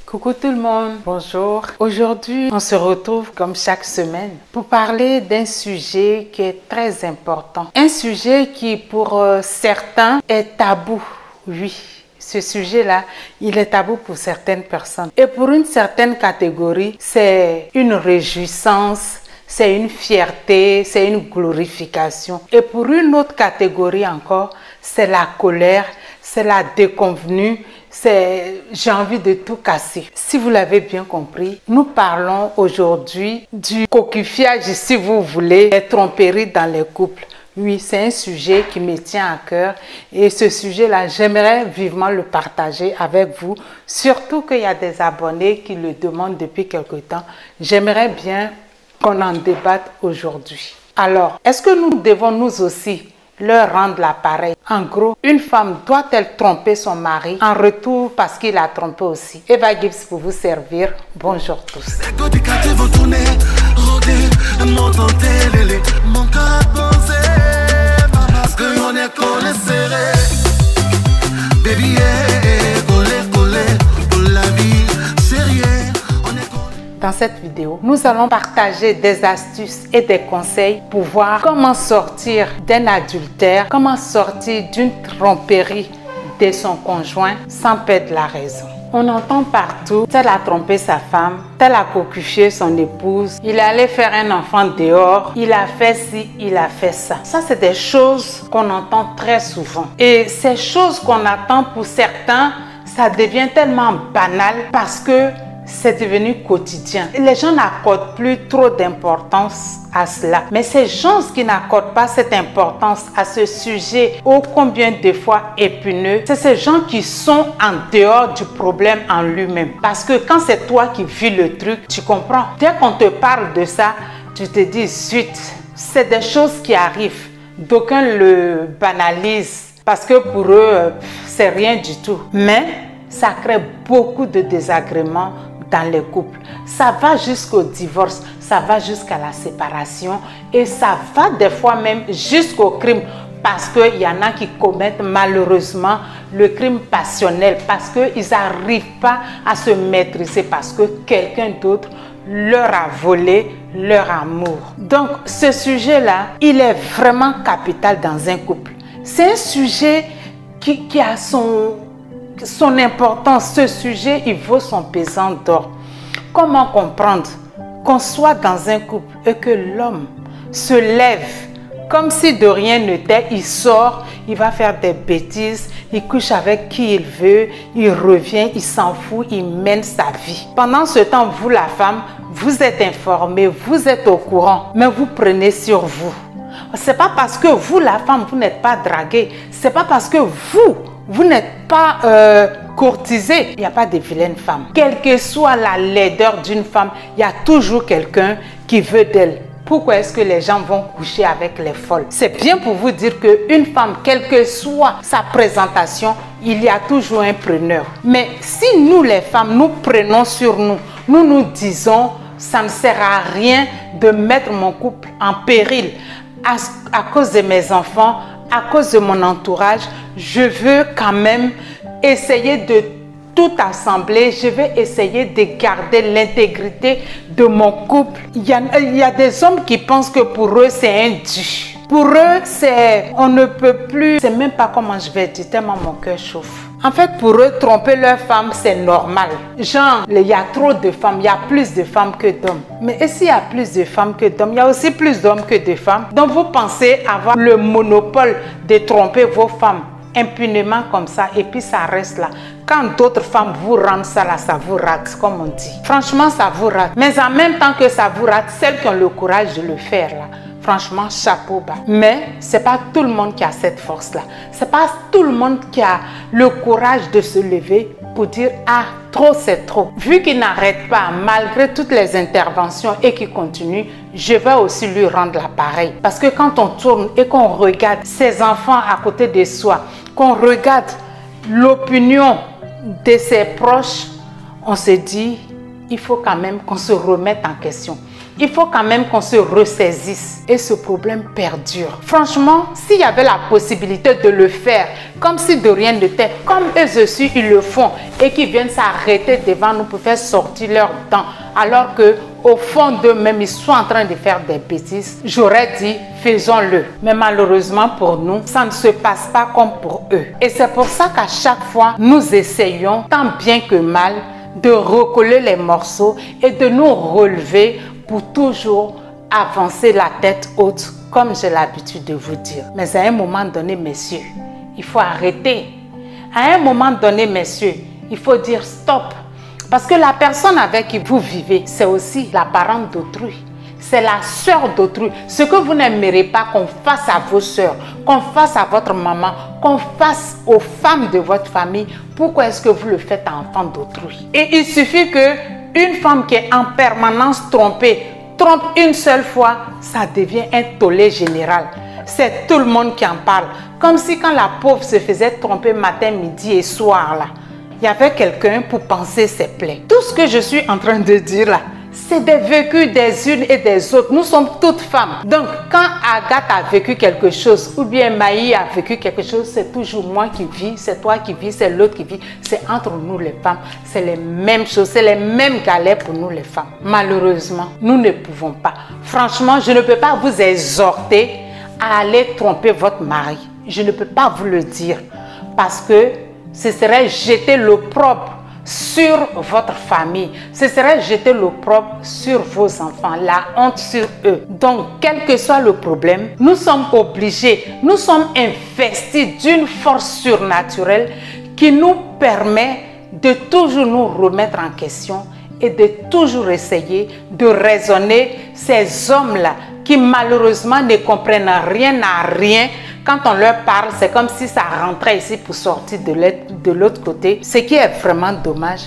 Coucou tout le monde, bonjour. Aujourd'hui, on se retrouve comme chaque semaine pour parler d'un sujet qui est très important. Un sujet qui pour certains est tabou, oui. Ce sujet-là, il est tabou pour certaines personnes. Et pour une certaine catégorie, c'est une réjouissance, c'est une fierté, c'est une glorification. Et pour une autre catégorie encore, c'est la colère, c'est la déconvenue, c'est j'ai envie de tout casser. Si vous l'avez bien compris, nous parlons aujourd'hui du coquifiage, si vous voulez, des tromperies dans les couples. Oui, c'est un sujet qui me tient à cœur et ce sujet-là, j'aimerais vivement le partager avec vous. Surtout qu'il y a des abonnés qui le demandent depuis quelque temps. J'aimerais bien qu'on en débatte aujourd'hui. Alors, est-ce que nous devons nous aussi leur rendre l'appareil? En gros, une femme doit-elle tromper son mari en retour parce qu'il a trompé aussi? Eva Gibbs pour vous servir. Bonjour tous. Dans cette vidéo, nous allons partager des astuces et des conseils pour voir comment sortir d'un adultère, comment sortir d'une tromperie de son conjoint sans perdre la raison. On entend partout, tel a trompé sa femme, tel a coquifié son épouse, il est allé faire un enfant dehors, il a fait ci, il a fait ça. Ça, c'est des choses qu'on entend très souvent. Et ces choses qu'on attend pour certains, ça devient tellement banal parce que c'est devenu quotidien. Les gens n'accordent plus trop d'importance à cela. Mais ces gens qui n'accordent pas cette importance à ce sujet ô combien de fois épineux, c'est ces gens qui sont en dehors du problème en lui-même. Parce que quand c'est toi qui vis le truc, tu comprends. Dès qu'on te parle de ça, tu te dis zut, c'est des choses qui arrivent. D'aucuns le banalisent parce que pour eux, c'est rien du tout. Mais ça crée beaucoup de désagréments dans les couples. Ça va jusqu'au divorce, ça va jusqu'à la séparation et ça va des fois même jusqu'au crime parce qu'il y en a qui commettent malheureusement le crime passionnel parce qu'ils n'arrivent pas à se maîtriser parce que quelqu'un d'autre leur a volé leur amour. Donc ce sujet-là, il est vraiment capital dans un couple. C'est un sujet qui a son importance. Ce sujet, il vaut son pesant d'or. Comment comprendre qu'on soit dans un couple et que l'homme se lève comme si de rien n'était, il sort, il va faire des bêtises, il couche avec qui il veut, il revient, il s'en fout, il mène sa vie. Pendant ce temps, vous la femme, vous êtes informé, vous êtes au courant, mais vous prenez sur vous. C'est pas parce que vous la femme, vous n'êtes pas draguée, c'est pas parce que vous n'êtes pas courtisée. Il n'y a pas de vilaine femme. Quelle que soit la laideur d'une femme, il y a toujours quelqu'un qui veut d'elle. Pourquoi est-ce que les gens vont coucher avec les folles? C'est bien pour vous dire qu'une femme, quelle que soit sa présentation, il y a toujours un preneur. Mais si nous les femmes, nous prenons sur nous, nous disons, ça ne sert à rien de mettre mon couple en péril à cause de mes enfants, à cause de mon entourage, je veux quand même essayer de tout assembler. Je vais essayer de garder l'intégrité de mon couple. Il y a des hommes qui pensent que pour eux, c'est un dû. Pour eux, c'est on ne peut plus. C'est même pas comment je vais dire, tellement mon cœur chauffe. En fait, pour eux, tromper leur femme, c'est normal. Genre, il y a trop de femmes, il y a plus de femmes que d'hommes. Mais et s'il y a plus de femmes que d'hommes, il y a aussi plus d'hommes que de femmes. Donc, vous pensez avoir le monopole de tromper vos femmes impunément comme ça et puis ça reste là. Quand d'autres femmes vous rendent ça là, ça vous rate, comme on dit. Franchement, ça vous rate. Mais en même temps que ça vous rate, celles qui ont le courage de le faire là, franchement, chapeau bas. Mais ce n'est pas tout le monde qui a cette force-là. Ce n'est pas tout le monde qui a le courage de se lever pour dire « Ah, trop c'est trop ». Vu qu'il n'arrête pas, malgré toutes les interventions et qu'il continue, je vais aussi lui rendre l'appareil. Parce que quand on tourne et qu'on regarde ses enfants à côté de soi, qu'on regarde l'opinion de ses proches, on se dit, il faut quand même qu'on se remette en question. il faut quand même qu'on se ressaisisse et ce problème perdure. Franchement, s'il y avait la possibilité de le faire, comme si de rien n'était, comme eux aussi ils le font et qu'ils viennent s'arrêter devant nous pour faire sortir leurs dents, alors que au fond d'eux-mêmes, ils sont en train de faire des bêtises, j'aurais dit, faisons-le. Mais malheureusement pour nous, ça ne se passe pas comme pour eux. Et c'est pour ça qu'à chaque fois, nous essayons, tant bien que mal, de recoller les morceaux et de nous relever pour toujours avancer la tête haute, comme j'ai l'habitude de vous dire. Mais à un moment donné, messieurs, il faut arrêter. À un moment donné, messieurs, il faut dire stop. Parce que la personne avec qui vous vivez, c'est aussi la parente d'autrui. C'est la sœur d'autrui. Ce que vous n'aimerez pas qu'on fasse à vos sœurs, qu'on fasse à votre maman, qu'on fasse aux femmes de votre famille, pourquoi est-ce que vous le faites à l'enfant d'autrui? Et il suffit qu'une femme qui est en permanence trompée, trompe une seule fois, ça devient un tollé général. C'est tout le monde qui en parle. Comme si quand la pauvre se faisait tromper matin, midi et soir, là, il y avait quelqu'un pour penser ses plaies. Tout ce que je suis en train de dire là, c'est des vécus des unes et des autres. Nous sommes toutes femmes. Donc, quand Agathe a vécu quelque chose, ou bien Maï a vécu quelque chose, c'est toujours moi qui vis, c'est toi qui vis, c'est l'autre qui vit. C'est entre nous les femmes. C'est les mêmes choses, c'est les mêmes galères pour nous les femmes. Malheureusement, nous ne pouvons pas. Franchement, je ne peux pas vous exhorter à aller tromper votre mari. Je ne peux pas vous le dire. Parce que ce serait jeter l'opprobre sur votre famille. Ce serait jeter l'opprobre sur vos enfants, la honte sur eux. Donc, quel que soit le problème, nous sommes obligés, nous sommes investis d'une force surnaturelle qui nous permet de toujours nous remettre en question et de toujours essayer de raisonner ces hommes-là qui malheureusement ne comprennent rien à rien. Quand on leur parle, c'est comme si ça rentrait ici pour sortir de l'autre côté, ce qui est vraiment dommage.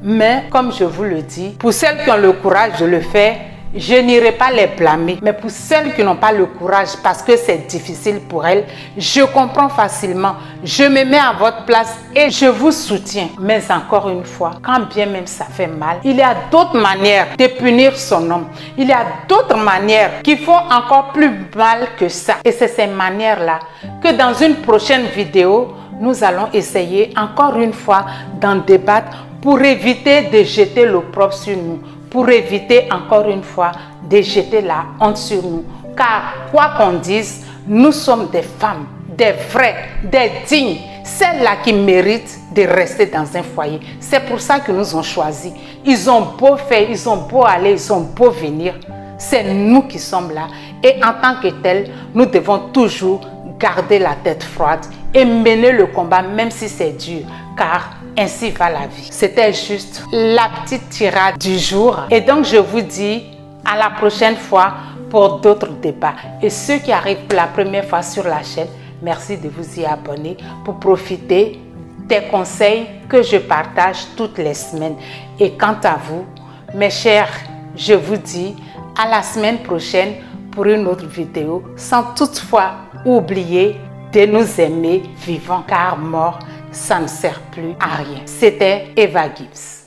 Mais comme je vous le dis, pour celles qui ont le courage de le faire, je n'irai pas les blâmer. Mais pour celles qui n'ont pas le courage parce que c'est difficile pour elles, je comprends facilement. Je me mets à votre place et je vous soutiens. Mais encore une fois, quand bien même ça fait mal, il y a d'autres manières de punir son homme. Il y a d'autres manières qui font encore plus mal que ça. Et c'est ces manières-là que dans une prochaine vidéo, nous allons essayer encore une fois d'en débattre pour éviter de jeter l'opprobre sur nous. Pour éviter encore une fois de jeter la honte sur nous. Car quoi qu'on dise, nous sommes des femmes, des vraies, des dignes, celles-là qui méritent de rester dans un foyer. C'est pour ça qu'ils nous ont choisis. Ils ont beau faire, ils ont beau aller, ils ont beau venir. C'est nous qui sommes là. Et en tant que tels, nous devons toujours garder la tête froide et mener le combat même si c'est dur. Car ainsi va la vie. C'était juste la petite tirade du jour. Et donc, je vous dis à la prochaine fois pour d'autres débats. Et ceux qui arrivent pour la première fois sur la chaîne, merci de vous y abonner pour profiter des conseils que je partage toutes les semaines. Et quant à vous, mes chers, je vous dis à la semaine prochaine pour une autre vidéo, sans toutefois oublier de nous aimer vivants, car mort, ça ne sert plus à rien. C'était Eva Gibbs.